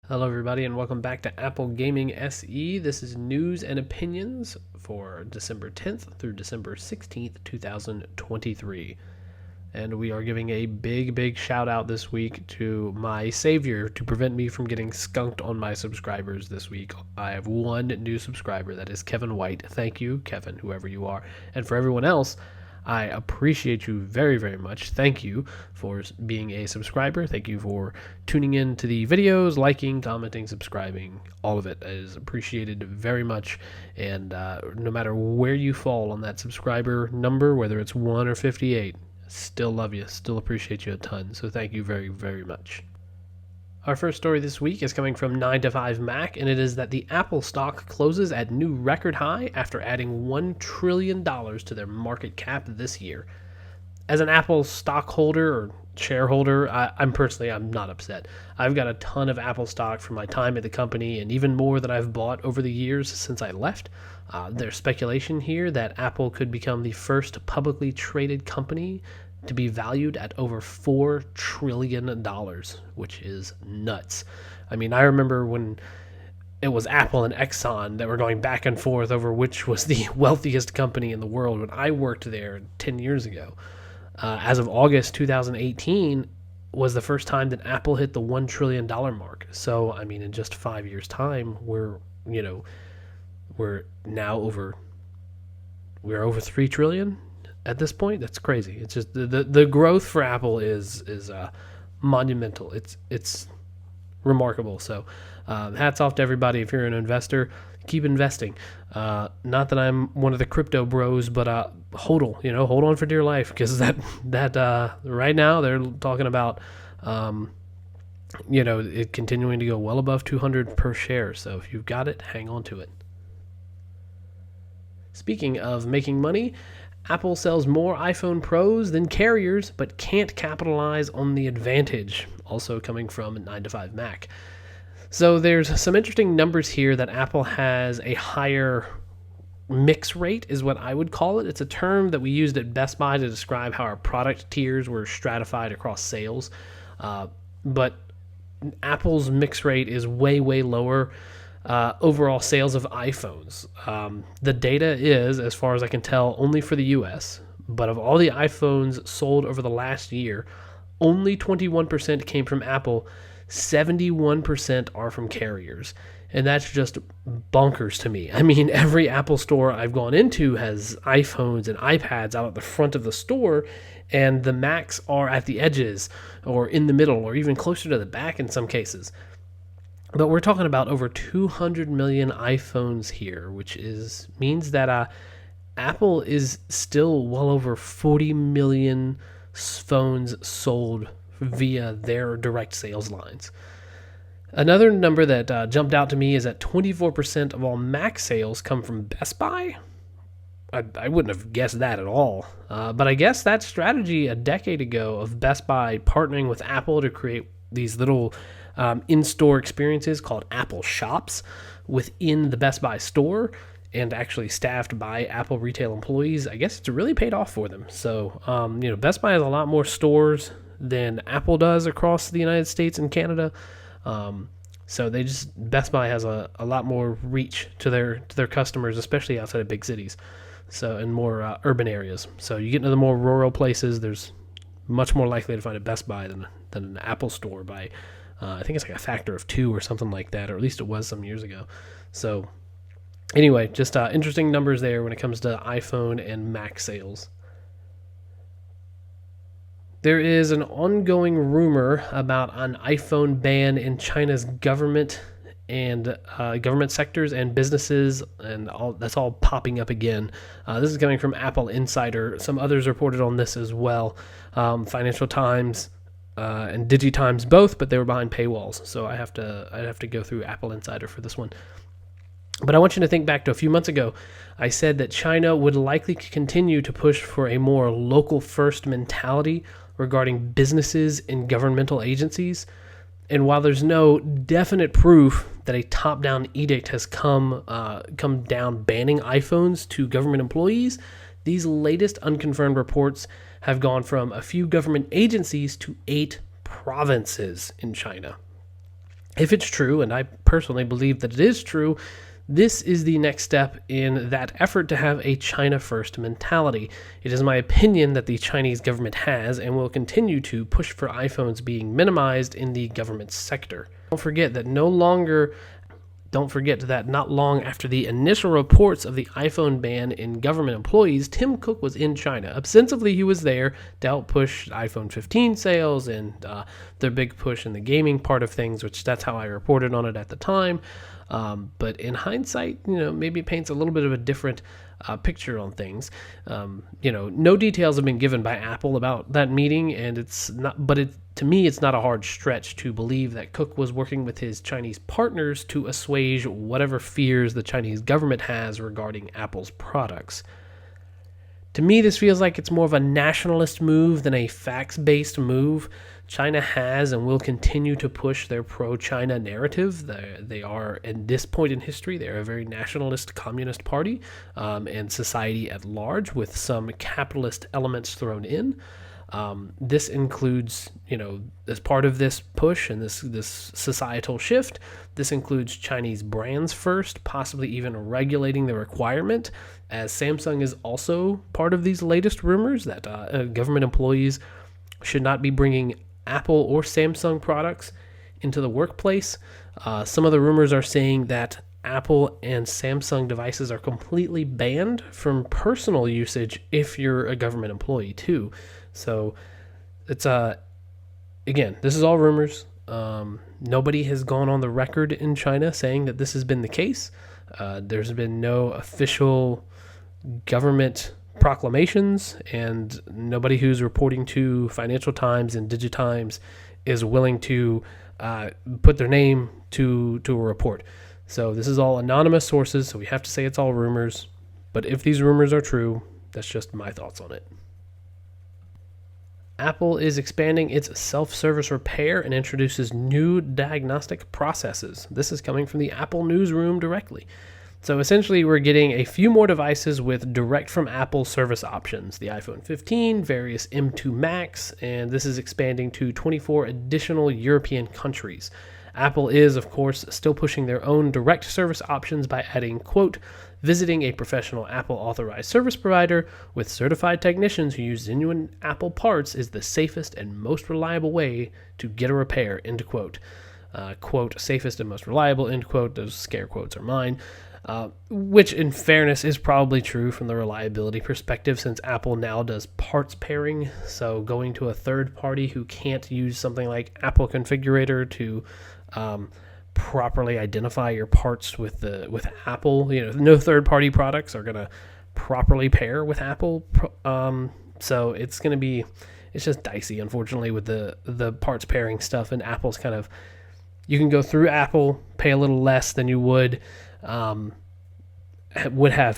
Hello, everybody, and welcome back to Apple Gaming SE. This is news and opinions for December 10th through December 16th, 2023. And we are giving a big shout out this week to my savior to prevent me from getting skunked on my subscribers this week. I have one new subscriber, that is Kevin White. Thank you, Kevin, whoever you are. And for everyone else, I appreciate you very much. Thank you for being a subscriber. Thank you for tuning in to the videos, liking, commenting, subscribing. All of it is appreciated very much. And no matter where you fall on that subscriber number, whether it's 1 or 58, still love you, still appreciate you a ton. So thank you very much. Our first story this week is coming from 9to5Mac, and it is that the Apple stock closes at new record high after adding $1 trillion to their market cap this year. As an Apple stockholder or shareholder, I'm not upset. I've got a ton of Apple stock from my time at the company and even more that I've bought over the years since I left. There's speculation here that Apple could become the first publicly traded company to be valued at over $4 trillion, which is nuts. I mean, I remember when it was Apple and Exxon that were going back and forth over which was the wealthiest company in the world when I worked there 10 years ago. As of August 2018 was the first time that Apple hit the $1 trillion mark. So, I mean, in just 5 years' time, we're now over $3 trillion. At this point, that's crazy. It's just the growth for Apple is monumental. It's remarkable. So hats off to everybody. If you're an investor, keep investing. Not that I'm one of the crypto bros, but HODL, hold on for dear life, because that right now they're talking about it continuing to go well above 200 per share. So if you've got it, hang on to it. Speaking of making money, Apple sells more iPhone Pros than carriers, but can't capitalize on the advantage, also coming from 9to5Mac. So there's some interesting numbers here that Apple has a higher mix rate, is what I would call it. It's a term that we used at Best Buy to describe how our product tiers were stratified across sales. But Apple's mix rate is way lower. Overall sales of iPhones. The data is, as far as I can tell, only for the US, but of all the iPhones sold over the last year, only 21% came from Apple, 71% are from carriers. And that's just bonkers to me. I mean, every Apple store I've gone into has iPhones and iPads out at the front of the store, and the Macs are at the edges or in the middle or even closer to the back in some cases. But we're talking about over 200 million iPhones here, which means that Apple is still well over 40 million phones sold via their direct sales lines. Another number that jumped out to me is that 24% of all Mac sales come from Best Buy. I wouldn't have guessed that at all. But I guess that strategy a decade ago of Best Buy partnering with Apple to create these little in-store experiences called Apple Shops within the Best Buy store and actually staffed by Apple retail employees, I guess it's really paid off for them. So, Best Buy has a lot more stores than Apple does across the United States and Canada. So Best Buy has a lot more reach to their customers, especially outside of big cities. So, in more urban areas. So you get into the more rural places, there's much more likely to find a Best Buy than an Apple store by I think it's like a factor of 2 or something like that, or at least it was some years ago. So anyway, just interesting numbers there when it comes to iPhone and Mac sales. There is an ongoing rumor about an iPhone ban in China's government and government sectors and businesses, and that's all popping up again. This is coming from Apple Insider. Some others reported on this as well. Financial Times and DigiTimes both, but they were behind paywalls, so I'd have to go through Apple Insider for this one. But I want you to think back to a few months ago. I said that China would likely continue to push for a more local-first mentality regarding businesses and governmental agencies. And while there's no definite proof that a top-down edict has come down banning iPhones to government employees, these latest unconfirmed reports have gone from a few government agencies to 8 provinces in China. If it's true, and I personally believe that it is true, this is the next step in that effort to have a China-first mentality. It is my opinion that the Chinese government has and will continue to push for iPhones being minimized in the government sector. Don't forget that not long after the initial reports of the iPhone ban in government employees, Tim Cook was in China. Ostensibly, he was there to help push iPhone 15 sales and their big push in the gaming part of things, which that's how I reported on it at the time. But in hindsight, maybe it paints a little bit of a different picture on things. No details have been given by Apple about that meeting, and to me, it's not a hard stretch to believe that Cook was working with his Chinese partners to assuage whatever fears the Chinese government has regarding Apple's products. To me, this feels like it's more of a nationalist move than a facts-based move. China has and will continue to push their pro-China narrative. They are, at this point in history, they're a very nationalist communist party, and society at large with some capitalist elements thrown in. This includes, as part of this push and this societal shift, this includes Chinese brands first, possibly even regulating the requirement, as Samsung is also part of these latest rumors that government employees should not be bringing Apple or Samsung products into the workplace. Some of the rumors are saying that Apple and Samsung devices are completely banned from personal usage if you're a government employee too. So it's again, this is all rumors. Nobody has gone on the record in China saying that this has been the case. There's been no official government proclamations, and nobody who's reporting to Financial Times and Digitimes is willing to put their name to a report. So this is all anonymous sources, so we have to say it's all rumors. But if these rumors are true, that's just my thoughts on it. Apple is expanding its self-service repair and introduces new diagnostic processes. This is coming from the Apple newsroom directly. So essentially, we're getting a few more devices with direct from Apple service options. The iPhone 15, various M2 Max, and this is expanding to 24 additional European countries. Apple is, of course, still pushing their own direct service options by adding, quote, visiting a professional Apple authorized service provider with certified technicians who use genuine Apple parts is the safest and most reliable way to get a repair, end quote. Quote, safest and most reliable, end quote. Those scare quotes are mine. Which, in fairness, is probably true from the reliability perspective, since Apple now does parts pairing. So going to a third party who can't use something like Apple Configurator to properly identify your parts with Apple, no third party products are going to properly pair with Apple. So it's just dicey, unfortunately, with the parts pairing stuff. And Apple's you can go through Apple, pay a little less than you would have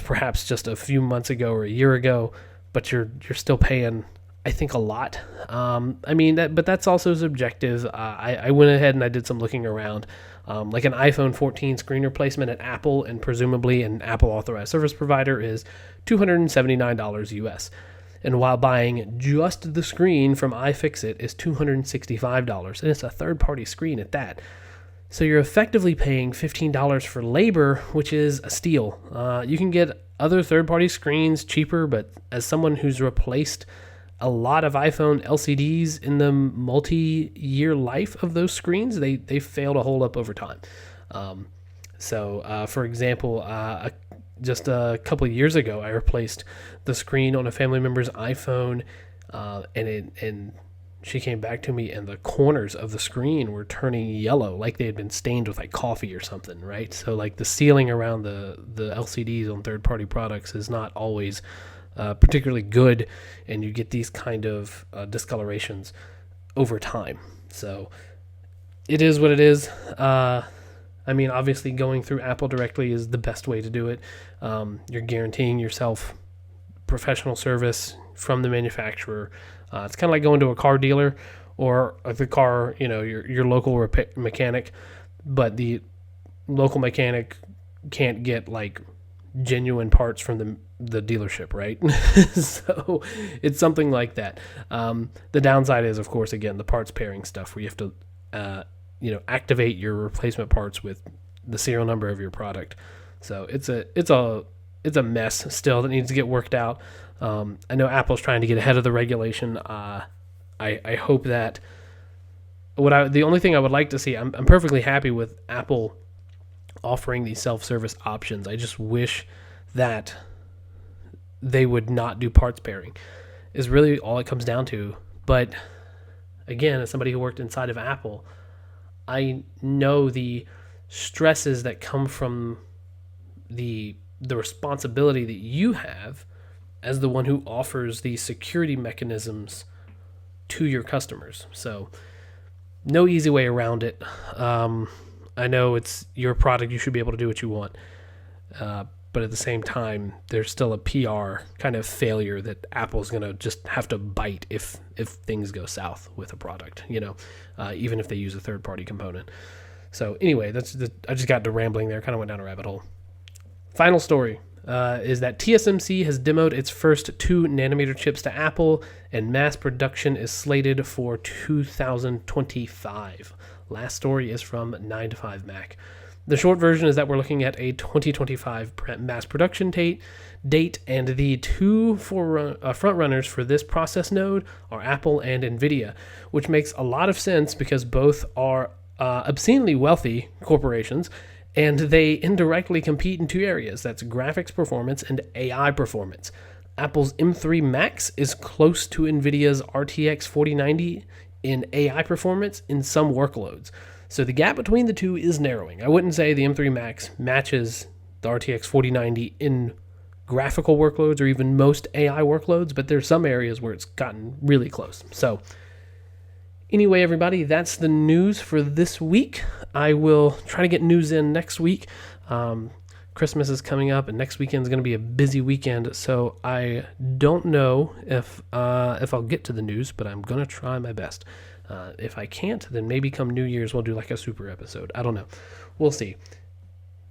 perhaps just a few months ago or a year ago, but you're still paying, I think, a lot. But that's also subjective. I went ahead and I did some looking around. Like an iPhone 14 screen replacement at Apple and presumably an Apple authorized service provider is $279 US. And while buying just the screen from iFixit is $265, and it's a third-party screen at that. So you're effectively paying $15 for labor, which is a steal. You can get other third-party screens cheaper, but as someone who's replaced a lot of iPhone LCDs in the multi-year life of those screens, they fail to hold up over time. For example, just a couple of years ago, I replaced the screen on a family member's iPhone, and she came back to me, and the corners of the screen were turning yellow, like they had been stained with like coffee or something, right? So like the sealing around the LCDs on third-party products is not always particularly good, and you get these kind of discolorations over time. So it is what it is. Obviously going through Apple directly is the best way to do it. You're guaranteeing yourself professional service from the manufacturer. It's kind of like going to a car dealer or the car, your local mechanic, but the local mechanic can't get like genuine parts from the dealership, right? So it's something like that. The downside is, of course, again, the parts pairing stuff where you have to activate your replacement parts with the serial number of your product. So it's a mess still that needs to get worked out. I know Apple's trying to get ahead of the regulation. I hope that the only thing I would like to see, I'm perfectly happy with Apple offering these self-service options. I just wish that they would not do parts pairing, is really all it comes down to. But again, as somebody who worked inside of Apple, I know the stresses that come from the responsibility that you have as the one who offers the security mechanisms to your customers. So no easy way around it. I know it's your product, you should be able to do what you want. But at the same time, there's still a PR kind of failure that Apple's going to just have to bite if things go south with a product, even if they use a third-party component. So anyway, I just got to rambling there, kind of went down a rabbit hole. Final story is that TSMC has demoed its first 2nm chips to Apple, and mass production is slated for 2025. Last story is from 9to5Mac. The short version is that we're looking at a 2025 mass production date, and the two front runners for this process node are Apple and NVIDIA, which makes a lot of sense because both are obscenely wealthy corporations, and they indirectly compete in two areas. That's graphics performance and AI performance. Apple's M3 Max is close to NVIDIA's RTX 4090 in AI performance in some workloads. So the gap between the two is narrowing. I wouldn't say the M3 Max matches the RTX 4090 in graphical workloads or even most AI workloads, but there's some areas where it's gotten really close. So anyway, everybody, that's the news for this week. I will try to get news in next week. Christmas is coming up, and next weekend is going to be a busy weekend, so I don't know if I'll get to the news, but I'm going to try my best. If I can't, then maybe come New Year's we'll do like a super episode. I don't know. We'll see.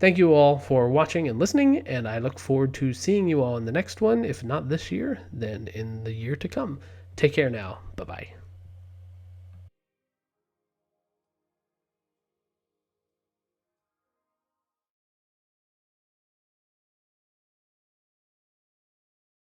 Thank you all for watching and listening, and I look forward to seeing you all in the next one. If not this year, then in the year to come. Take care now. Bye-bye.